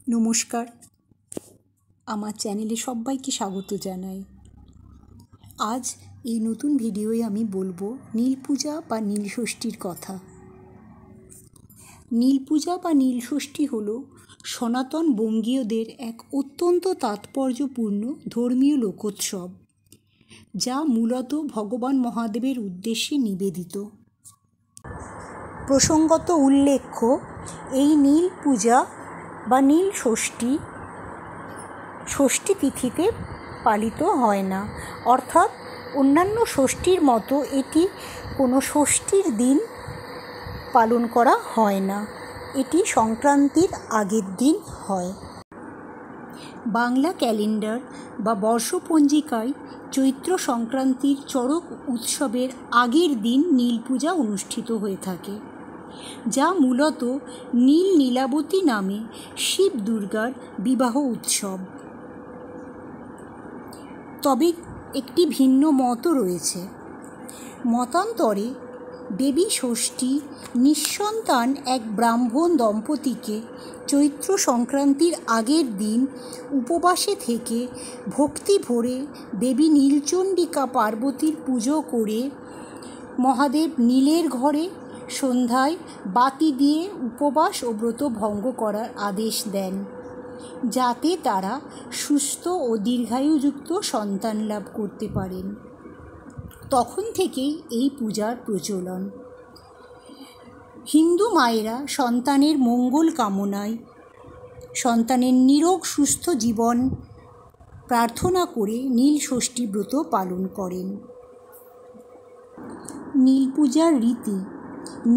নমস্কার, আমার চ্যানেলে সবাইকে স্বাগত জানাই। আজ এই নতুন ভিডিওয়ে আমি বলবো নীল পূজা বা নীলষষ্ঠীর কথা। নীল পূজা বা নীলষষ্ঠী হলো সনাতন বঙ্গীয়দের এক অত্যন্ত তাৎপর্যপূর্ণ ধর্মীয় লোকোৎসব, যা মূলত ভগবান মহাদেবের উদ্দেশ্যে নিবেদিত। প্রসঙ্গত উল্লেখ্য, এই নীল পূজা বা নীলষষ্ঠী ষষ্ঠী তিথিতে পালিত হয় না, অর্থাৎ অন্যান্য ষষ্ঠীর মতো এটি কোনো ষষ্ঠীর দিন পালন করা হয় না, এটি সংক্রান্তির আগের দিন হয়। বাংলা ক্যালেন্ডার বা বর্ষপঞ্জিকায় চৈত্র সংক্রান্তির চড়ক উৎসবের আগের দিন নীল পূজা অনুষ্ঠিত হয়ে থাকে, যা মূলত নীল নীলাবতী নামে শিব দুর্গার বিবাহ উৎসব। তবে একটি ভিন্ন মতও রয়েছে। মতান্তরে দেবী ষষ্ঠী নিঃসন্তান এক ব্রাহ্মণ দম্পতিকে চৈত্র সংক্রান্তির আগের দিন উপবাসে থেকে ভক্তি ভরে দেবী নীলচণ্ডিকা পার্বতীর পুজো করে মহাদেব নীলের ঘরে সন্ধ্যায় বাতি দিয়ে উপবাস ও ব্রত ভঙ্গ করার আদেশ দেন, যাতে তারা সুস্থ ও দীর্ঘায়ুযুক্ত সন্তান লাভ করতে পারেন। তখন থেকেই এই পূজার প্রচলন। হিন্দু মায়েরা সন্তানের মঙ্গল কামনায় সন্তানের নিরোগ সুস্থ জীবন প্রার্থনা করে নীল ষষ্ঠী ব্রত পালন করেন। নীল পূজার রীতি।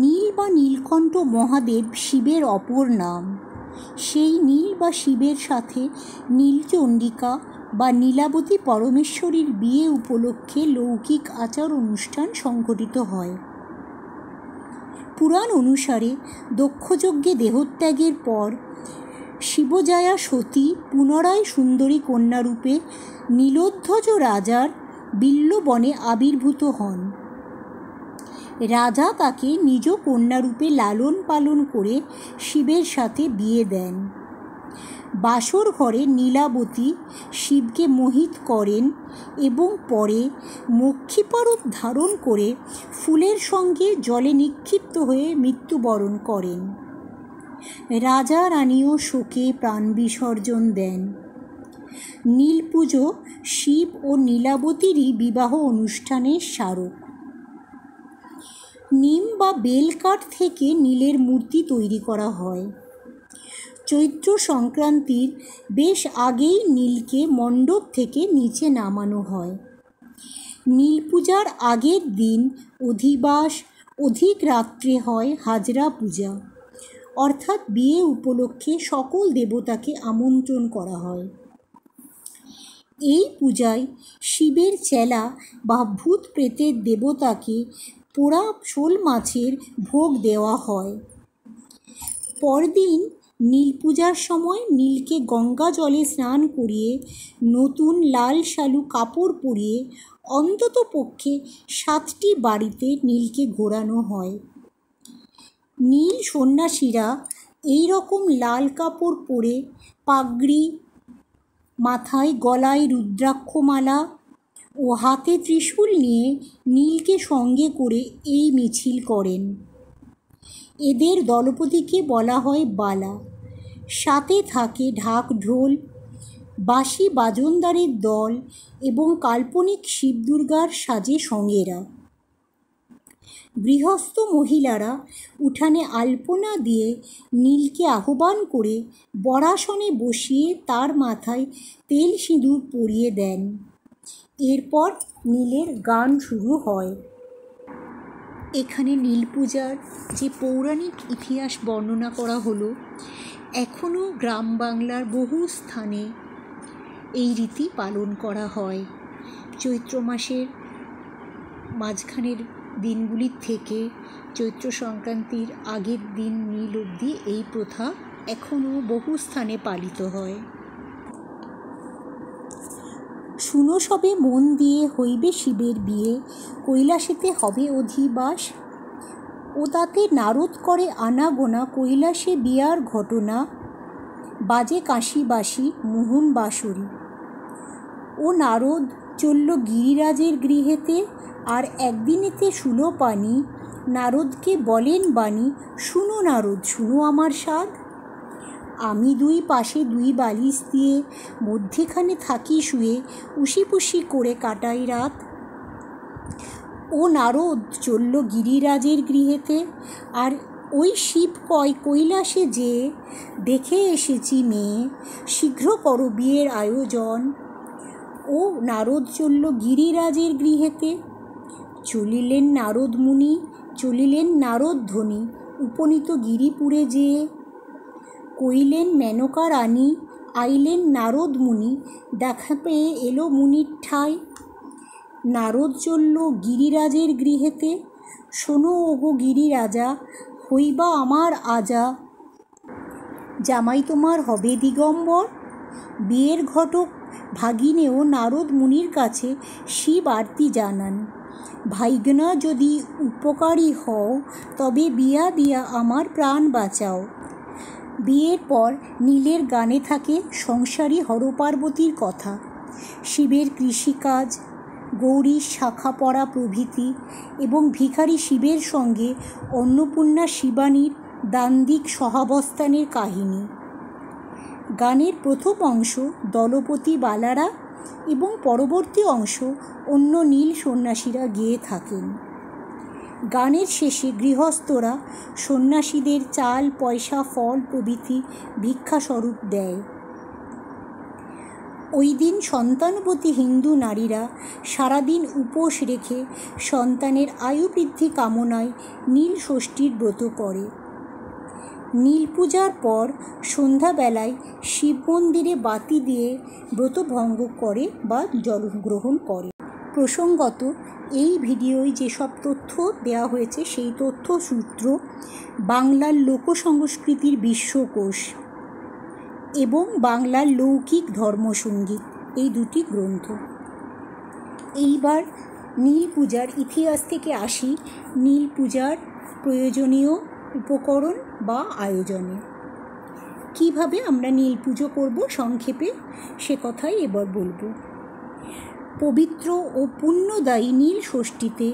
নীল বা নীলকণ্ঠ মহাদেব শিবের অপর নাম। সেই নীল বা শিবের সাথে নীলচণ্ডিকা বা নীলাবতী পরমেশ্বরীর বিয়ে উপলক্ষে লৌকিক আচার অনুষ্ঠান সংঘটিত হয়। পুরাণ অনুসারে দক্ষযজ্ঞে দেহত্যাগের পর শিবজায়া সতী পুনরায় সুন্দরী কন্যারূপে নীলোধ্বজ রাজার বিল্ববনে আবির্ভূত হন। রাজা তাকে নিজ কন্যারূপে লালন পালন করে শিবের সাথে বিয়ে দেন। বাসর ঘরে নীলাবতী শিবকে মোহিত করেন এবং পরে মক্ষীপরব ধারণ করে ফুলের সঙ্গে জলে নিক্ষিপ্ত হয়ে মৃত্যুবরণ করেন। রাজা রানীও শোকে প্রাণ বিসর্জন দেন। নীল পুজো শিব ও নীলাবতীরই বিবাহ অনুষ্ঠানের স্মারক। নিম বা বেল কাঠ থেকে নীলের মূর্তি তৈরি করা হয়। চৈত্র সংক্রান্তির বেশ আগেই নীলকে মণ্ডপ থেকে নিচে নামানো হয়। নীল পূজার আগের দিন অধিক রাত্রে হয় হাজরা পূজা, অর্থাৎ বিয়ে উপলক্ষে সকল দেবতাকে আমন্ত্রণ করা হয়। এই পূজায় শিবের চেলা বা ভূত প্রেতের দেবতাকে পোড়া শোল মাছের ভোগ দেওয়া হয়। পরদিন নীল পূজার সময় নীলকে গঙ্গা জলে স্নান করিয়ে নতুন লাল শালু কাপড় পরিয়ে অন্তত পক্ষে 7টি বাড়িতে নীলকে ঘোরানো হয়। নীল সন্ন্যাসীরা এই রকম লাল কাপড় পরে পাগড়ি, মাথায় গলায় রুদ্রাক্ষমালা ও হাতে ত্রিশূল নিয়ে নীলকে সঙ্গে করে এই মিছিল করেন। এদের দলপতিকে বলা হয় বালা। সাথে থাকে ঢাক ঢোল, বাঁশি বাজনদারের দল এবং কাল্পনিক শিব দুর্গার সাজে সঙ্গেরা। গৃহস্থ মহিলারা উঠানে আলপনা দিয়ে নীলকে আহ্বান করে বরাসনে বসিয়ে তার মাথায় তেল সিঁদুর পরিয়ে দেন। এরপর নীলের গান শুরু হয়। এখানে নীল পূজার যে পৌরাণিক ইতিহাস বর্ণনা করা হলো, এখনও গ্রাম বাংলার বহু স্থানে এই রীতি পালন করা হয়। চৈত্র মাসের মাঝখানের দিনগুলির থেকে চৈত্র সংক্রান্তির আগের দিন নীল অবধি এই প্রথা এখনও বহু স্থানে পালিত হয়। শুনো সবে মন দিয়ে হইবে শিবের বিয়ে, কৈলাসেতে হবে অধিবাস। ও তাতে নারদ করে আনাগোনা, কৈলাসে বিয়ার ঘটনা। বাজে কাশি বাঁশি মোহন বাঁশরি। ও নারদ চলল গিরিরাজের গৃহেতে, আর একদিনেতে শুলো পানি। নারদকে বলেন বাণী, শুনো নারদ শুনো আমার সাধ। আমি দুই পাশে দুই বালিশ দিয়ে, মধ্যেখানে থাকি শুয়ে, উশিপুশি করে কাটাই রাত। ও নারদ চলল গিরিরাজের গৃহেতে, আর ওই শিব কয় কৈলাসে যেয়ে, দেখে এসেছি মেয়ে, শীঘ্র করো বিয়ের আয়োজন। ও নারদ চলল গিরিরাজের গৃহেতে, চলিলেন নারদ মুনি, চলিলেন নারদ ধ্বনি, উপনীত গিরিপুরে যেয়ে। কইলেন মেনকা রানী, আইলেন নারদ মুনি, দেখা পেয়ে এলো মুনির ঠাঁই। নারদ চলল গিরিরাজের গৃহেতে, শোনো ওগো গিরিরাজা, হইবা আমার আজা। জামাই তোমার হবে দিগম্বর। বিয়ের ঘটক ভাগিনেও নারদ মুনির কাছে শিব আরতি জানান। ভাইগনা যদি উপকারী হও, তবে বিয়া দিয়া আমার প্রাণ বাঁচাও। বিয়ের পর নীলের গানে থাকে সংসারী হরপার্বতীর কথা, শিবের কৃষিকাজ, গৌরীর শাখা পড়া প্রভৃতি, এবং ভিখারি শিবের সঙ্গে অন্নপূর্ণা শিবানীর দান্দিক সহাবস্থানের কাহিনী। গানের প্রথম অংশ দলপতি বালারা এবং পরবর্তী অংশ অন্য নীল সন্ন্যাসীরা গেয়ে থাকেন। গানের শেষে গৃহস্থরা সন্ন্যাসীদের চাল পয়সা ফল প্রভৃতি ভিক্ষাস্বরূপ দেয়। ওই দিন সন্তানবতী হিন্দু নারীরা সারাদিন উপোস রেখে সন্তানের আয়ু বৃদ্ধি কামনায় নীল ষষ্ঠীর ব্রত করে। নীল পূজার পর সন্ধ্যাবেলায় শিব মন্দিরে বাতি দিয়ে ব্রত ভঙ্গ করে বা জলগ্রহণ করে। প্রসঙ্গত এই ভিডিওয় যেসব তথ্য দেওয়া হয়েছে সেই তথ্যসূত্র বাংলার লোকসংস্কৃতির বিশ্বকোষ এবং বাংলার লৌকিক ধর্মসঙ্গীত, এই দুটি গ্রন্থ। এইবার নীল পূজার ইতিহাস থেকে আসি নীল পূজার প্রয়োজনীয় উপকরণ বা আয়োজনে। কিভাবে আমরা নীল পুজো করব সংক্ষেপে সে কথাই এবার বলবো। পবিত্র ও পুণ্যদায়ী নীল ষষ্ঠীতে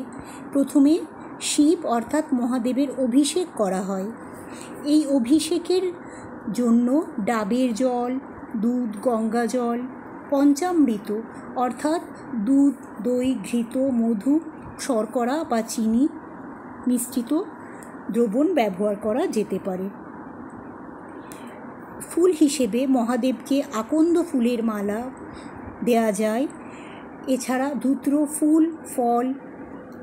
প্রথমে শিব অর্থাৎ মহাদেবের অভিষেক করা হয়। এই অভিষেকের জন্য ডাবের জল, দুধ, গঙ্গা জল, পঞ্চামৃত অর্থাৎ দুধ, দই, ঘৃত, মধু, শর্করা বা চিনি মিশ্রিত দ্রবণ ব্যবহার করা যেতে পারে। ফুল হিসেবে মহাদেবকে আকন্দ ফুলের মালা দেয়া যায়। এছাড়া ধূত্র ফুল, ফল,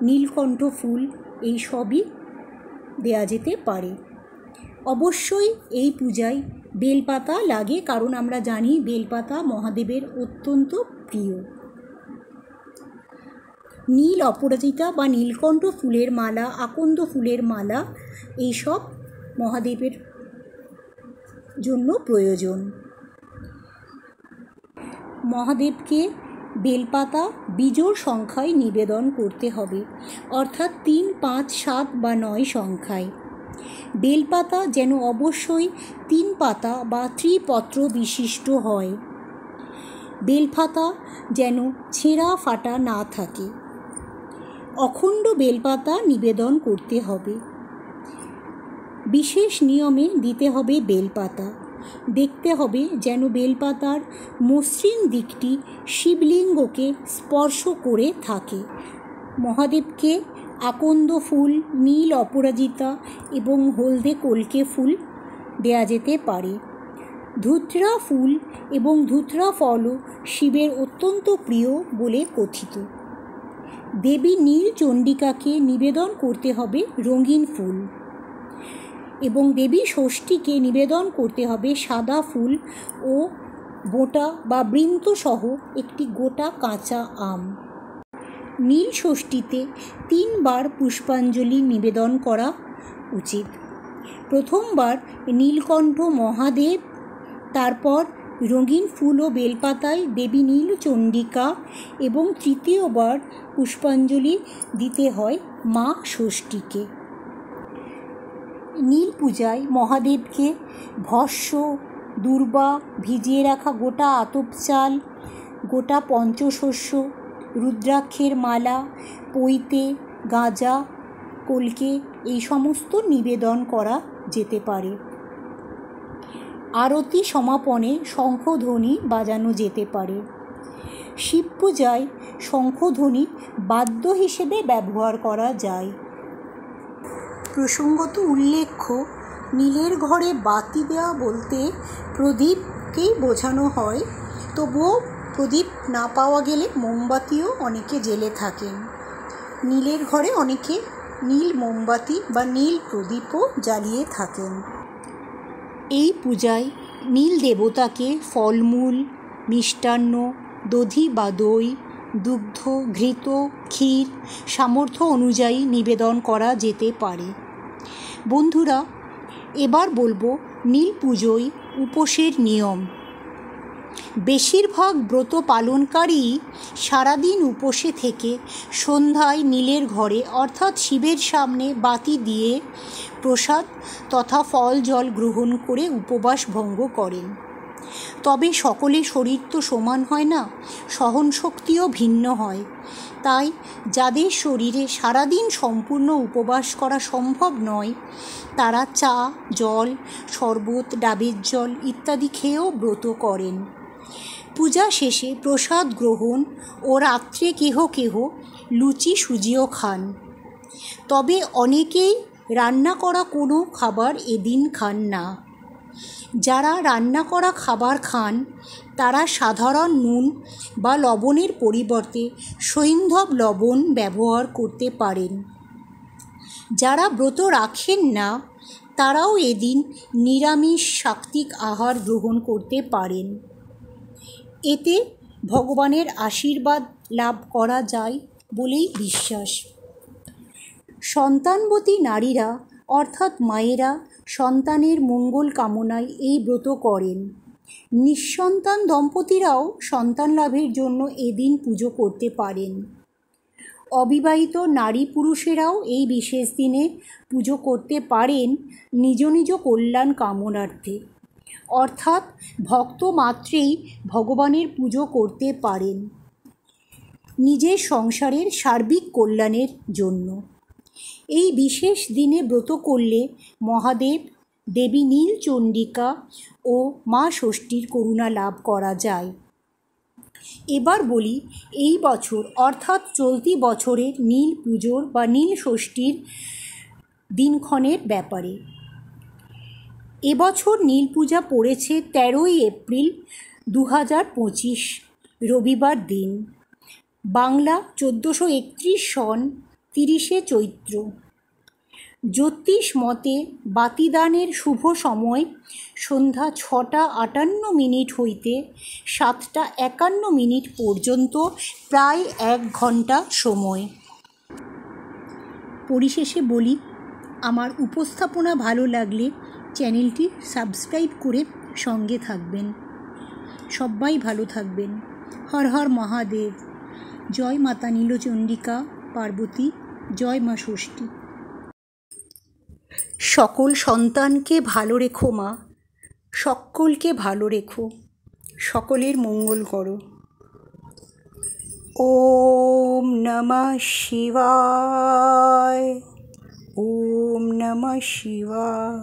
নীলকণ্ঠ ফুল এই সবই দেয়া যেতে পারে। অবশ্যই এই পূজায় বেলপাতা লাগে, কারণ আমরা জানি বেলপাতা মহাদেবের অত্যন্ত প্রিয়। নীল অপরাজিতা বা নীলকণ্ঠ ফুলের মালা, আকন্দ ফুলের মালা এইসব মহাদেবের জন্য প্রয়োজন। মহাদেবকে বেলপাতা বিজোড় সংখ্যায় নিবেদন করতে হবে, অর্থাৎ 3, 5, 7 বা 9 সংখ্যায়। বেলপাতা যেন অবশ্যই 3 পাতা বা ত্রিপত্র বিশিষ্ট হয়। বেলপাতা যেন ছেঁড়া ফাটা না থাকে। অখণ্ড বেলপাতা নিবেদন করতে হবে। বিশেষ নিয়মে দিতে হবে বেলপাতা। দেখতে হবে যেন বেলপাতার মসৃণ দিকটি শিবলিঙ্গকে স্পর্শ করে থাকে। মহাদেবকে আকন্দ ফুল, নীল অপরাজিতা এবং হলদে কলকে ফুল দেয়া যেতে পারে। ধূত্রা ফুল এবং ধূত্রা ফলও শিবের অত্যন্ত প্রিয় বলে কথিত। দেবী নীল চণ্ডিকাকে নিবেদন করতে হবে রঙিন ফুল এবং দেবী ষষ্ঠীকে নিবেদন করতে হবে সাদা ফুল ও বোঁটা বা বৃন্ত সহ একটি গোটা কাঁচা আম। নীল ষষ্ঠীতে 3 বার পুষ্পাঞ্জলি নিবেদন করা উচিত। প্রথমবার নীলকণ্ঠ মহাদেব, তারপর রঙিন ফুল ও বেলপাতায় দেবী নীল চণ্ডিকা এবং তৃতীয়বার পুষ্পাঞ্জলি দিতে হয় মা ষষ্ঠীকে। নীল পূজায় মহাদেবকে ভস্য, দূর্বা, ভিজিয়ে রাখা গোটা আতপ চাল, গোটা পঞ্চশস্য, রুদ্রাক্ষের মালা, পৈতে, গাঁজা, কলকে এই সমস্ত নিবেদন করা যেতে পারে। আরতি সমাপনে শঙ্খধ্বনি বাজানো যেতে পারে। শিব পূজায় শঙ্খধ্বনি বাদ্য হিসেবে ব্যবহার করা যায়। প্রসঙ্গত উল্লেখ্য, নীলের ঘরে বাতি দেওয়া বলতে প্রদীপকেই বোঝানো হয়, তবুও প্রদীপ না পাওয়া গেলে মোমবাতিও অনেকে জ্বেলে থাকেন। নীলের ঘরে অনেকে নীল মোমবাতি বা নীল প্রদীপও জ্বালিয়ে থাকেন। এই পূজায় নীল দেবতাকে ফলমূল, মিষ্টান্ন, দধি বা দই, দুগ্ধ, ঘৃত, ক্ষীর সামর্থ্য অনুযায়ী নিবেদন করা যেতে পারে। বন্ধুরা, এবার বলবো নীল পুজোয় উপোসের নিয়ম। বেশিরভাগ ব্রত পালনকারী সারাদিন উপোসে থেকে সন্ধ্যায় নীলের ঘরে অর্থাৎ শিবের সামনে বাতি দিয়ে প্রসাদ তথা ফল জল গ্রহণ করে উপবাস ভঙ্গ করেন। তবে সকলের শরীর তো সমান হয় না, সহনশক্তিও ভিন্ন হয়। তাই যাদের শরীরে সারাদিন সম্পূর্ণ উপবাস করা সম্ভব নয়, তারা চা, জল, শরবত, ডাবের জল ইত্যাদি খেয়েও ব্রত করেন। পূজা শেষে প্রসাদ গ্রহণ ও রাত্রে কেহ কেহ লুচি সুজিও খান। তবে অনেকেই রান্না করা কোনো খাবার এদিন খান না। যারা রান্না করা খাবার খান তারা সাধারণ নুন বা লবণের পরিবর্তে সৈন্ধব লবণ ব্যবহার করতে পারেন। যারা ব্রত রাখেন না তারাও এদিন নিরামিষ সাত্ত্বিক আহার গ্রহণ করতে পারেন। এতে ভগবানের আশীর্বাদ লাভ করা যায় বলেই বিশ্বাস। সন্তানবতী নারীরা অর্থাৎ মায়েরা সন্তানের মঙ্গল কামনায় এই ব্রত করেন। নিঃসন্তান দম্পতিরাও সন্তান লাভের জন্য এদিন পুজো করতে পারেন। অবিবাহিত নারী পুরুষেরাও এই বিশেষ দিনে পুজো করতে পারেন নিজ নিজ কল্যাণ কামনার্থে, অর্থাৎ ভক্ত মাত্রেই ভগবানের পুজো করতে পারেন নিজের সংসারের সার্বিক কল্যাণের জন্য। এই বিশেষ দিনে ব্রত করলে মহাদেব, দেবী নীলচণ্ডিকা ও মা ষষ্ঠীর করুণা লাভ করা যায়। এবার বলি এই বছর অর্থাৎ চলতি বছরের নীল পুজোর বা নীল ষষ্ঠীর দিনক্ষণের ব্যাপারে। এবছর নীল পূজা পড়েছে 13ই এপ্রিল 2025 রবিবার দিন, বাংলা 1431 সন 30শে চৈত্র। জ্যোতিষ মতে বাতিদানের শুভ সময় সন্ধ্যা 6টা 58 হইতে 7টা 51 পর্যন্ত, প্রায় 1 ঘন্টা সময়। পরিশেষে বলি, আমার উপস্থাপনা ভালো লাগলে চ্যানেলটি সাবস্ক্রাইব করে সঙ্গে থাকবেন। সবাই ভালো থাকবেন। হর হর মহাদেব। জয় মাতা নীলচণ্ডিকা পার্বতী, জয় মা ষষ্ঠী। সকল সন্তানকে ভালো রেখো মা, সকলকে ভালো রেখো, সকলের মঙ্গল করো। ওম নমঃ শিবায়, ওম নমঃ শিবায়।